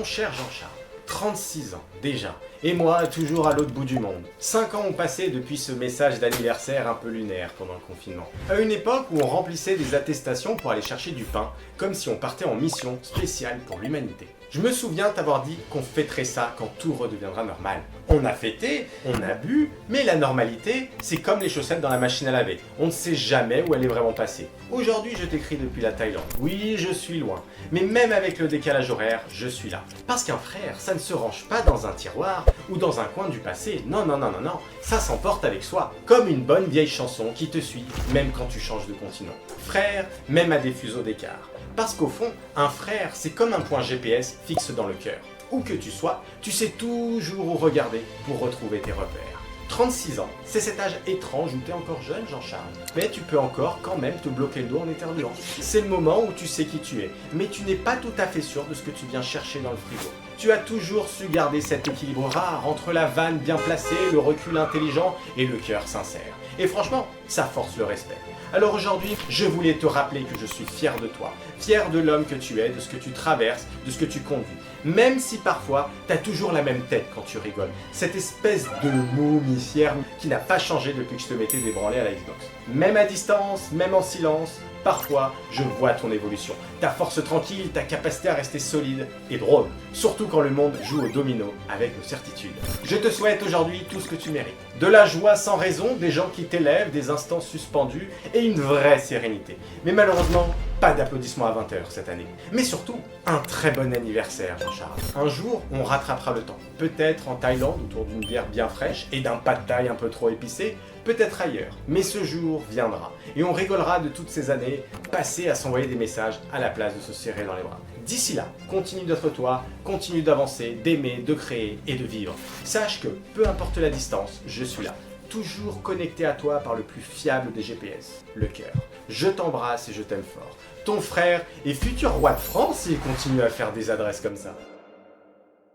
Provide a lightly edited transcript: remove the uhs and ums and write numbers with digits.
Mon cher Jean-Charles, 36 ans déjà, et moi toujours à l'autre bout du monde. 5 ans ont passé depuis ce message d'anniversaire un peu lunaire pendant le confinement. À une époque où on remplissait des attestations pour aller chercher du pain, comme si on partait en mission spéciale pour l'humanité. Je me souviens t'avoir dit qu'on fêterait ça quand tout redeviendra normal. On a fêté, on a bu, mais la normalité, c'est comme les chaussettes dans la machine à laver. On ne sait jamais où elle est vraiment passée. Aujourd'hui, je t'écris depuis la Thaïlande. Oui, je suis loin. Mais même avec le décalage horaire, je suis là. Parce qu'un frère, ça ne se range pas dans un tiroir ou dans un coin du passé. Non, non, non, non, non. Ça s'emporte avec soi. Comme une bonne vieille chanson qui te suit, même quand tu changes de continent. Frère, même à des fuseaux d'écart. Parce qu'au fond, un frère, c'est comme un point GPS fixe dans le cœur. Où que tu sois, tu sais toujours où regarder pour retrouver tes repères. 36 ans, c'est cet âge étrange où t'es encore jeune, Jean-Charles. Mais tu peux encore quand même te bloquer le dos en éternuant. C'est le moment où tu sais qui tu es, mais tu n'es pas tout à fait sûr de ce que tu viens chercher dans le frigo. Tu as toujours su garder cet équilibre rare entre la vanne bien placée, le recul intelligent et le cœur sincère. Et franchement, ça force le respect. Alors aujourd'hui, je voulais te rappeler que je suis fier de toi, fier de l'homme que tu es, de ce que tu traverses, de ce que tu conduis. Même si parfois, t'as toujours la même tête quand tu rigoles. Cette espèce de momie fière qui n'a pas changé depuis que je te mettais des branlées à la Xbox. Même à distance, même en silence, parfois, je vois ton évolution. Ta force tranquille, ta capacité à rester solide et drôle. Surtout quand le monde joue au domino avec nos certitudes. Je te souhaite aujourd'hui tout ce que tu mérites. De la joie sans raison, des gens qui t'élèvent, des instants suspendus et une vraie sérénité. Mais malheureusement, pas d'applaudissements à 20 h cette année. Mais surtout, un très bon anniversaire, Jean-Charles. Un jour, on rattrapera le temps. Peut-être en Thaïlande, autour d'une bière bien fraîche et d'un pad thaï un peu trop épicé. Peut-être ailleurs. Mais ce jour viendra. Et on rigolera de toutes ces années passées à s'envoyer des messages à la place de se serrer dans les bras. D'ici là, continue d'être toi, continue d'avancer, d'aimer, de créer et de vivre. Sache que, peu importe la distance, je suis là. Toujours connecté à toi par le plus fiable des GPS, le cœur. Je t'embrasse et je t'aime fort. Ton frère et futur roi de France, il continue à faire des adresses comme ça.